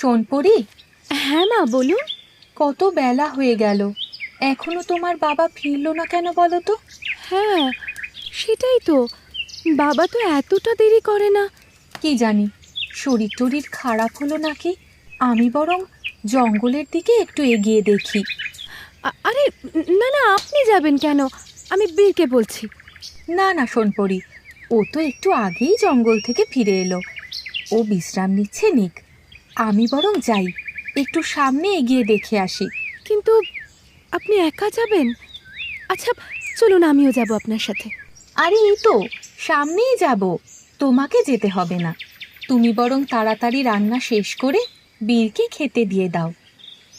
সোনপরি, হ্যাঁ মা, বলুন। কত বেলা হয়ে গেল, এখনো তোমার বাবা ফিরলো না কেন বলো তো? হ্যাঁ, সেটাই তো, বাবা তো এতটা দেরি করে না। কি জানি, শরীর টরীর খারাপ হলো নাকি। আমি বরং জঙ্গলের দিকে একটু এগিয়ে দেখি। আরে না না, আপনি যাবেন কেন? আমি বীরকে বলছি। না না সোনপরি, ও তো একটু আগেই জঙ্গল থেকে ফিরে এলো, ও বিশ্রাম নিচ্ছে নিক। আমি বরং যাই, একটু সামনে এগিয়ে দেখে আসি। কিন্তু আপনি একা যাবেন? আচ্ছা চলুন, আমিও যাব আপনার সাথে। আরে এই তো সামনেই যাব, তোমাকে যেতে হবে না। তুমি বরং তাড়াতাড়ি রান্না শেষ করে বীরকে খেতে দিয়ে দাও,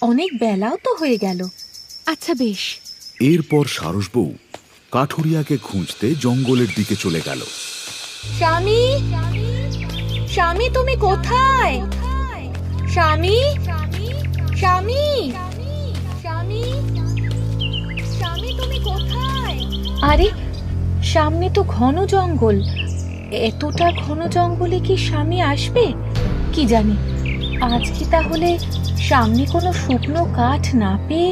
অনেক বেলাও তো হয়ে গেল। আচ্ছা বেশ। এরপর সারস বউ কাঠুরিয়াকে খুঁজতে জঙ্গলের দিকে চলে গেল। স্বামী, স্বামী তুমি কোথায়? স্বামী, স্বামী, স্বামী, স্বামী তুমি কোথায়? আরে সামনে তো ঘন জঙ্গল, এতটা ঘন জঙ্গলে কি স্বামী আসবে? কি জানি, আজ কি তাহলে সামনে কোনো শুকনো কাঠ না পেয়ে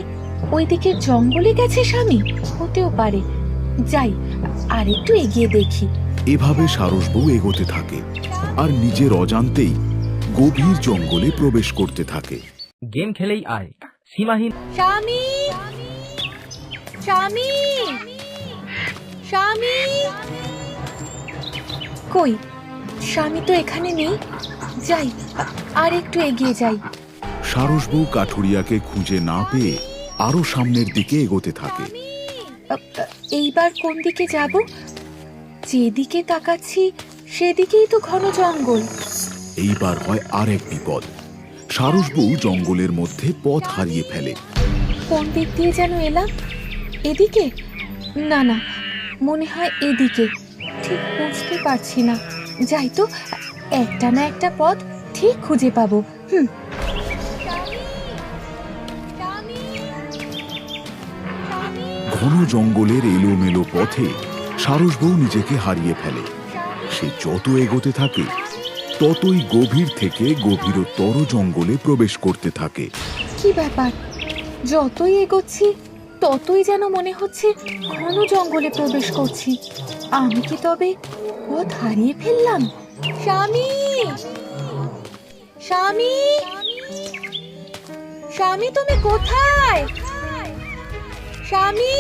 ওইদিকে জঙ্গলে গেছে স্বামী? হতেও পারে, যাই আর একটু এগিয়ে দেখি। এভাবে সারস বউ এগোতে থাকে আর নিজের অজান্তেই গভীর জঙ্গলে প্রবেশ করতে থাকে। গেম খেলেই আয়, সীমাহীন। স্বামী, স্বামী, স্বামী, কই স্বামী তো এখানে নেই। যাই আর একটু এগিয়ে যাই। সারস বউ কাঠুরিয়াকে খুঁজে না পেয়ে আরো সামনের দিকে এগোতে থাকে। এইবার কোন দিকে যাব? যেদিকে তাকাচ্ছি সেদিকেই তো ঘন জঙ্গল। এইবার হয় আর এক বিপদ। সারস বউ জঙ্গলের মধ্যে পথ হারিয়ে ফেলে। কোন দিক দিয়ে যেন এলাম, এদিকে? না না, মনে হয় এদিকে, ঠিক বুঝতে পারছি না। যাই তো, একটা না একটা পথ ঠিক খুঁজে পাবো। ঘন জঙ্গলের এলোমেলো পথে সারস বউ নিজেকে হারিয়ে ফেলে। সে যত এগোতে থাকে ততই গভীর থেকে গভীরতর জঙ্গলে প্রবেশ করতে থাকে। কি ব্যাপার, যতই এগোচ্ছি ততই যেন মনে হচ্ছে ঘন জঙ্গলে প্রবেশ করছি। আমি কি তবে পথ হারিয়ে ফেললাম? স্বামী, স্বামী, স্বামী তুমি কোথায়? স্বামী।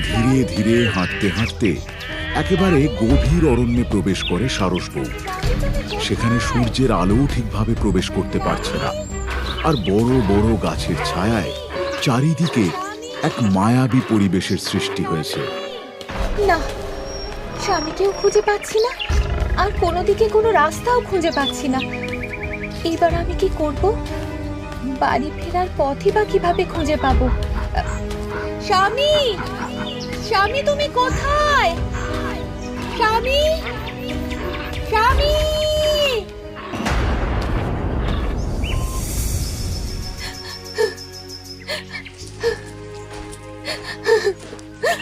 ধীরে ধীরে হাঁটতে হাঁটতে একেবারে গভীর অরণ্যে প্রবেশ করে সারস বউ। সেখানে সূর্যের আলোও ঠিকভাবে প্রবেশ করতে পারছে না, আর বড় বড় গাছের ছায়ায় চারিদিকে এক মায়াবী পরিবেশের সৃষ্টি হয়েছে। না, স্বামীকেও খুঁজে পাচ্ছি না, আর কোনো দিকে কোনো রাস্তাও খুঁজে পাচ্ছি না। এবার আমি কি করব? বাড়ি ফেরার পথই বা কিভাবে খুঁজে পাবো? স্বামী, স্বামী তুমি কোথায়? স্বামী, স্বামী।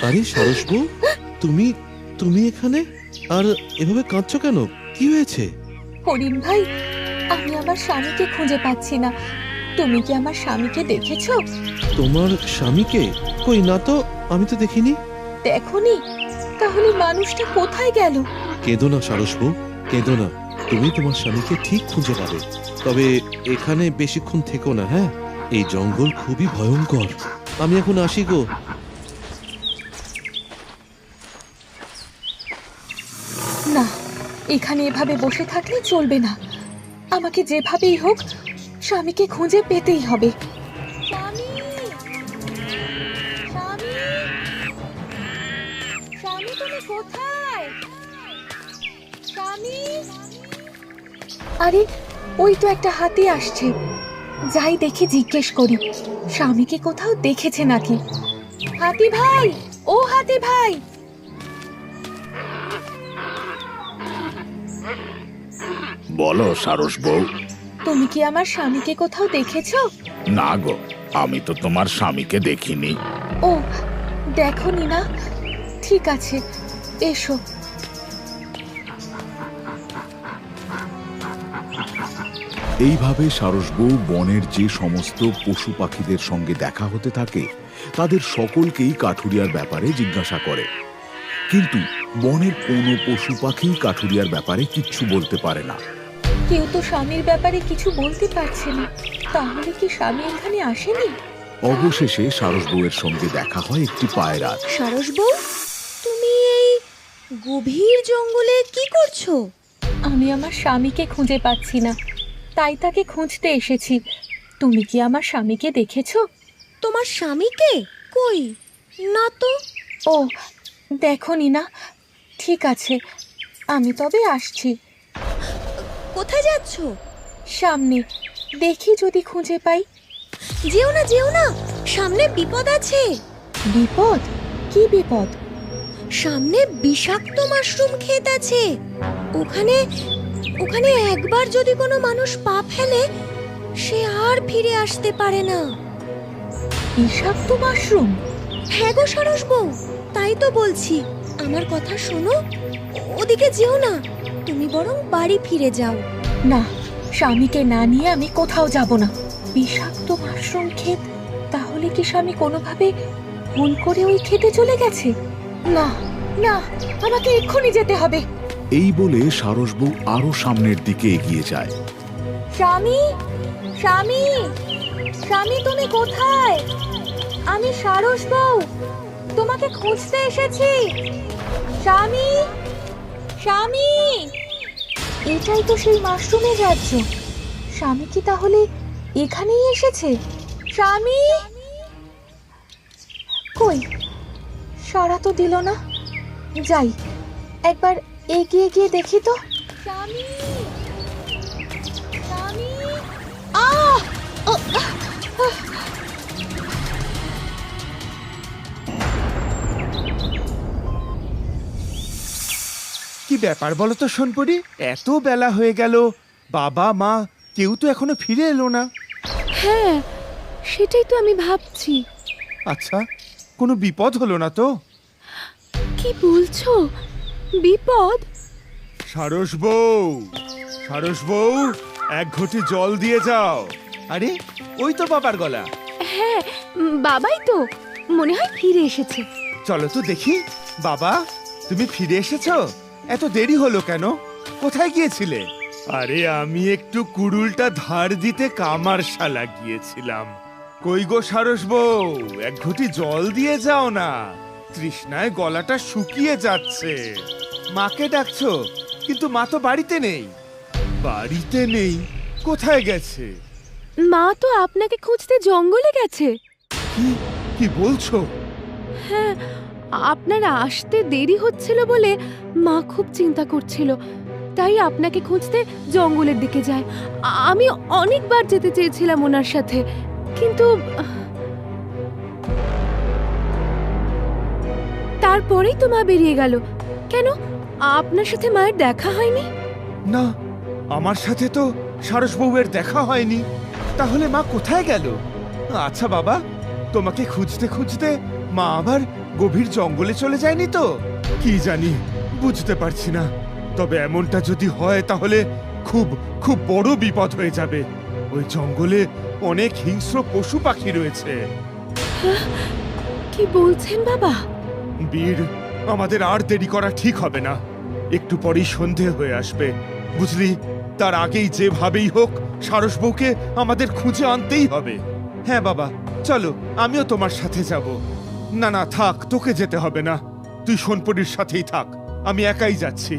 আরে সারস বউ, তুমি তুমি এখানে? আর এভাবে কাঁদছো কেন? কি হয়েছে? হরিণ ভাই, আমি আমার স্বামীকে খুঁজে পাচ্ছি না। তুমি কি আমার স্বামীকে দেখেছো? তোমার স্বামীকে? কই না তো, আমি তো দেখিনি। দেখোনি? তাহলে মানুষটা কোথায় গেল? কেঁদো না সারস বউ, কেঁদো না। তুমি তোমার স্বামীকে ঠিক খুঁজে পাবে, তবে এখানে বেশিক্ষণ থেকো না। হ্যাঁ, এই জঙ্গল খুবই ভয়ঙ্কর। আমি এখন আসি গো। না, এখানে এভাবে বসে থাকলে চলবে না। আমাকে যেভাবেই হোক স্বামীকে খুঁজে পেতেই হবে। স্বামী, স্বামী, স্বামী তুমি কোথায়? স্বামী। আরে ওই তো একটা হাতি আসছে, যাই দেখে জিজ্ঞেস করি স্বামীকে কোথাও দেখেছে নাকি। হাতি ভাই, ও হাতি ভাই। বলো সারস বউ। তুমি কি আমার স্বামীকে কোথাও দেখেছো? না গো, আমি তো তোমার স্বামীকে দেখিনি। ও, দেখোনি না? ঠিক আছে, এসো। এইভাবে সারসবউ বনের যে সমস্ত পশু পাখিদের সঙ্গে দেখা হতে থাকে তাদের সকলকেই কাঠুরিয়ার ব্যাপারে জিজ্ঞাসা করে, কিন্তু বনের কোনো পশু পাখি কাঠুরিয়ার ব্যাপারে কিচ্ছু বলতে পারে না। কেউ তো স্বামীর ব্যাপারে কিছু বলতে পারছে না, তাহলে কি স্বামী এখানে আসেনি? অবশেষে সারসবউয়ের সঙ্গে দেখা হয় একটি পায়রার। সারসবউ, তুমি এই গভীর জঙ্গলে কি করছো? আমি আমার স্বামীকে খুঁজে পাচ্ছি না, তাই তাকে খুঁজতে এসেছি। তুমি কি আমার স্বামীকে দেখেছো? তোমার স্বামীকে? কই না তো। ও, দেখোনি না? ঠিক আছে, আমি তবে আসছি। কোথায় যাচ্ছ? সামনে, দেখি যদি খুঁজে পাই। যেও না, যেও না, সামনে বিপদ আছে। বিপদ? কি বিপদ? সামনে বিষাক্ত মাশরুম ক্ষেত আছে। ওখানে ওখানে একবার যদি কোনো মানুষ পা ফেলে, সে আর ফিরে আসতে পারে না। বিষাক্ত মাশরুম? হ্যাঁ গো সারসবউ, তাই তো বলছি। আমার কথা শোনো, ওদিকে যেও না, তুমি বরং বাড়ি ফিরে যাও। না, স্বামীকে না নিয়ে আমি কোথাও যাব না। বিষাক্ত মাশরুম ক্ষেত? তাহলে কি স্বামী কোনোভাবে ভুল করে ওই খেতে চলে গেছে? না না, আমাকে এক্ষুনি যেতে হবে। এই বলে সারসবউ আরো সামনের দিকে এগিয়ে যায়। স্বামী, স্বামী, স্বামী, তুমি কোথায়? আমি সারসবউ, তোমাকে খুঁজতে এসেছি। স্বামী, স্বামী। এটাই তো সেই মাশরুমের রাজ্য। স্বামী কি তাহলে এখানেই এসেছে? স্বামী কই? সাড়া তো দিল না। যাই, একবার এগিয়ে গিয়ে দেখি তো। স্বামী, স্বামী। আহ! ও, আহ! আহ! কি ব্যাপার বলো তো সোনপুরি, এত বেলা হয়ে গেল, বাবা মা কেউ তো এখনো ফিরে এলো না। হ্যাঁ, সেটাই তো আমি ভাবছি। আচ্ছা, কোনো বিপদ হলো না তো? কি বলছো? বিপদ? সারসবউ, সারসবউ, এক ঘটি জল দিয়ে যাও। আরে, ওই তো বাবার গলা। হ্যাঁ, বাবাই তো মনে হয় ফিরে এসেছে। চলো তো দেখি। বাবা, তুমি ফিরে এসেছো? এত দেরি হলো কেন? কোথায় গিয়েছিলে? আরে, আমি একটু কুড়ুলটা ধার দিতে কামারশালা গিয়েছিলাম। কই গো সারসবউ, এক ঘটি জল দিয়ে যাও না, তৃষ্ণায় গলাটা শুকিয়ে যাচ্ছে। মাকে ডাকছো, কিন্তু মা তো বাড়িতে নেই। বাড়িতে নেই? কোথায় গেছে? মা তো আপনাকে খুঁজতে জঙ্গলে গেছে। কি কি বলছো? হ্যাঁ, আপনার আসতে দেরি হচ্ছিল বলে মা খুব চিন্তা করছিল, তাই আপনাকে খুঁজতে জঙ্গলের দিকে যায়। আমি অনেকবার যেতে চেয়েছিলাম ওনার সাথে, কিন্তু তারপরেই তো মা বেরিয়ে গেল। কেন, আপনার সাথে মায়ের দেখা হয়নি? না, আমার সাথে তো সারসবউয়ের দেখা হয়নি। তাহলে মা কোথায় গেল? আচ্ছা বাবা, তোমাকে খুঁজতে খুঁজতে মা আবার গভীর জঙ্গলে চলে যায়নি তো? কি জানি, বুঝতে পারছি না। তবে এমনটা যদি হয় তাহলে খুব খুব বড় বিপদ হয়ে যাবে। ওই জঙ্গলে অনেক হিংস্র পশু পাখি রয়েছে। কি বলছেন বাবা? বীর, আমাদের আর দেরি করা ঠিক হবে না। একটু পরেই সন্ধে হয়ে আসবে, বুঝলি? তার আগেই যেভাবেই হোক সারসবউকে আমাদের খুঁজে আনতেই হবে। হ্যাঁ বাবা, চলো, আমিও তোমার সাথে যাব। না না, থাক, তোকে যেতে হবে না। তুই সোনপুরীর সাথেই থাক, আমি একাই যাচ্ছি।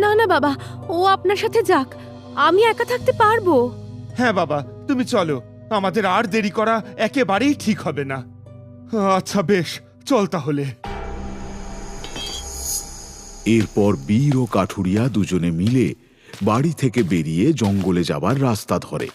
না না বাবা, ও আপনার সাথে যাক, আমি একা থাকতে পারবো। হ্যাঁ বাবা, তুমি চলো, আমাদের আর দেরি করা একেবারেই ঠিক হবে না। আচ্ছা বেশ, চল তাহলে। এরপর বীর ও কাঠুরিয়া দুজনে মিলে বাড়ি থেকে বেরিয়ে জঙ্গলে যাবার রাস্তা ধরে।